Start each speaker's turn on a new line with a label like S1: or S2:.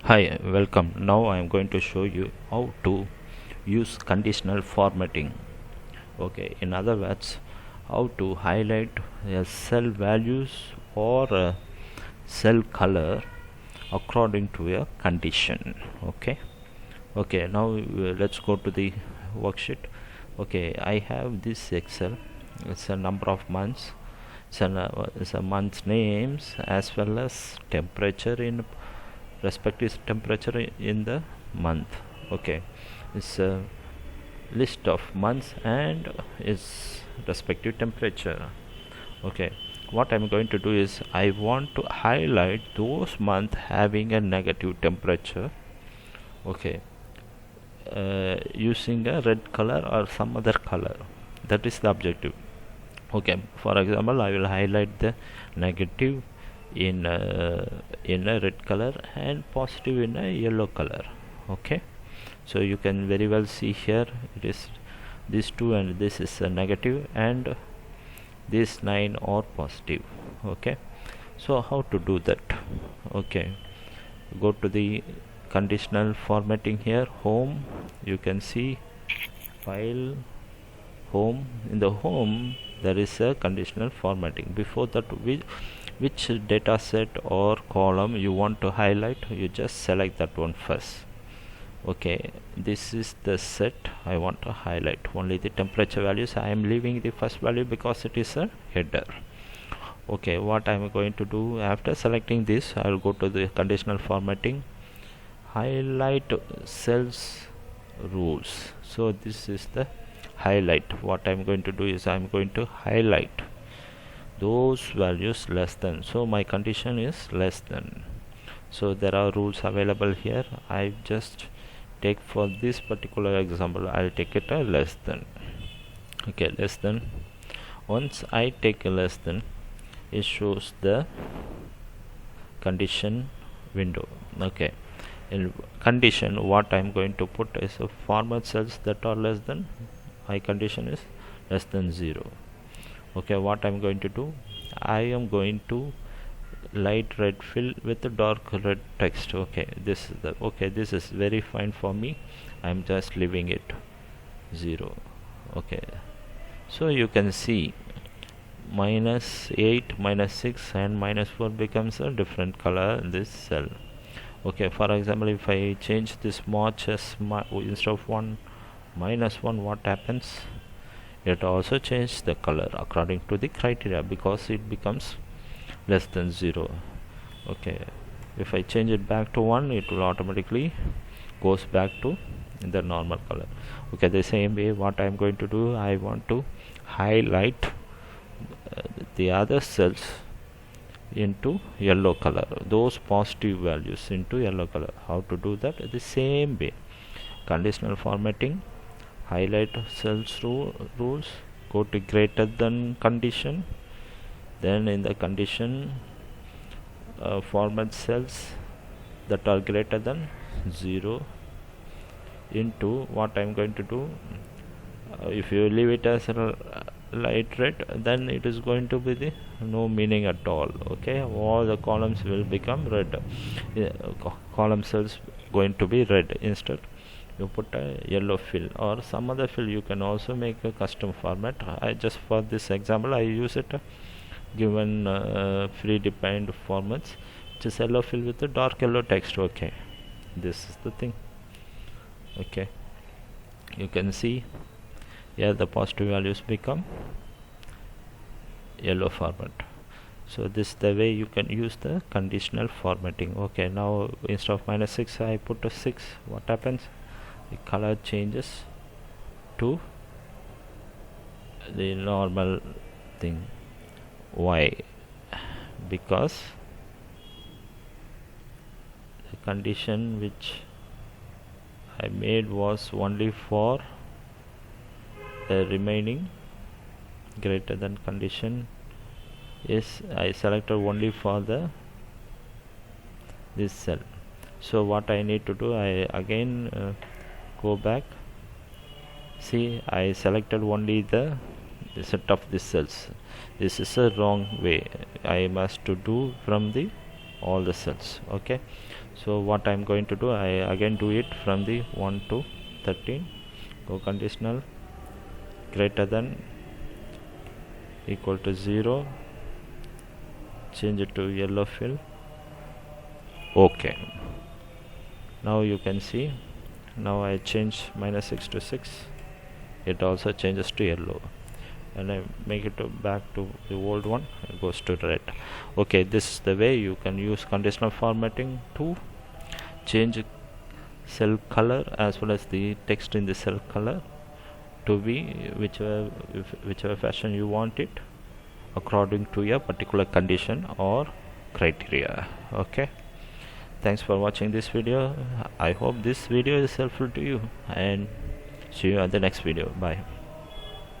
S1: Hi, welcome. Now I am going to show you how to use conditional formatting. Okay, in other words, how to highlight a cell values or a cell color according to a condition. Okay, now let's go to the worksheet. Okay, I have this Excel. It's a number of months. It's a month's names as well as temperature in respective temperature in the month. Okay, it's a list of months and its respective temperature. Okay, what I'm going to do is I want to highlight those months having a negative temperature. Okay, using a red color or some other color. That is the objective. Okay, for example, I will highlight the negative in a red color and positive in a yellow color. Okay, so you can very well see here it is these two and this is a negative and this 9 are positive. Okay, so how to do that? Okay, go to the conditional formatting here, home. You can see file, home. In the home there is a conditional formatting. Before that, which data set or column you want to highlight, you just select that one first. Okay, this is the set I want to highlight. Only the temperature values. I am leaving the first value because it is a header. Okay, what I am going to do after selecting this, I will go to the conditional formatting, highlight cells rules. So this is the highlight. What I am going to do is I am going to highlight those values less than. So my condition is less than. So there are rules available here. I just take for this particular example, I'll take it a less than. Okay, less than. Once I take a less than, it shows the condition window. Okay, in condition what I'm going to put is a format cells that are less than. My condition is less than 0. Okay, what I'm going to do, I am going to light red fill with the dark red text. Okay, this is very fine for me. I'm just leaving it 0. Okay, so you can see -8, -6 and -4 becomes a different color in this cell. Okay, for example, if I change this March as instead of 1 -1, what happens? It also changes the color according to the criteria because it becomes less than 0. Okay, if I change it back to 1, it will automatically goes back to the normal color. Okay, the same way what I am going to do, I want to highlight the other cells into yellow color, those positive values into yellow color. How to do that? The same way, conditional formatting, highlight cells rules, go to greater than condition, then in the condition format cells that are greater than 0 into what I'm going to do. If you leave it as a light red, then it is going to be the no meaning at all. Okay, all the columns will become red. Column cells going to be red. Instead you put a yellow fill or some other fill. You can also make a custom format. I just for this example I use it given predefined formats, which is yellow fill with the dark yellow text. Okay, this is the thing. Okay, you can see here the positive values become yellow format. So this is the way you can use the conditional formatting. Okay, now instead of -6 I put a 6. What happens? The color changes to the normal thing. Why? Because the condition which I made was only for the remaining greater than condition is I selected only for the this cell. So what I need to do, I again go back. See, I selected only the set of the cells. This is a wrong way. I must to do from the all the cells. Okay, So what I'm going to do, I again do it from the 1 to 13. Go conditional greater than equal to 0, change it to yellow fill. Okay, now you can see, now I change -6 to 6, it also changes to yellow, and I make it back to the old one, it goes to red. Okay, this is the way you can use conditional formatting to change cell color as well as the text in the cell color to be whichever fashion you want it, according to a particular condition or criteria. Okay, thanks for watching this video. I hope this video is helpful to you, and see you at the next video. Bye.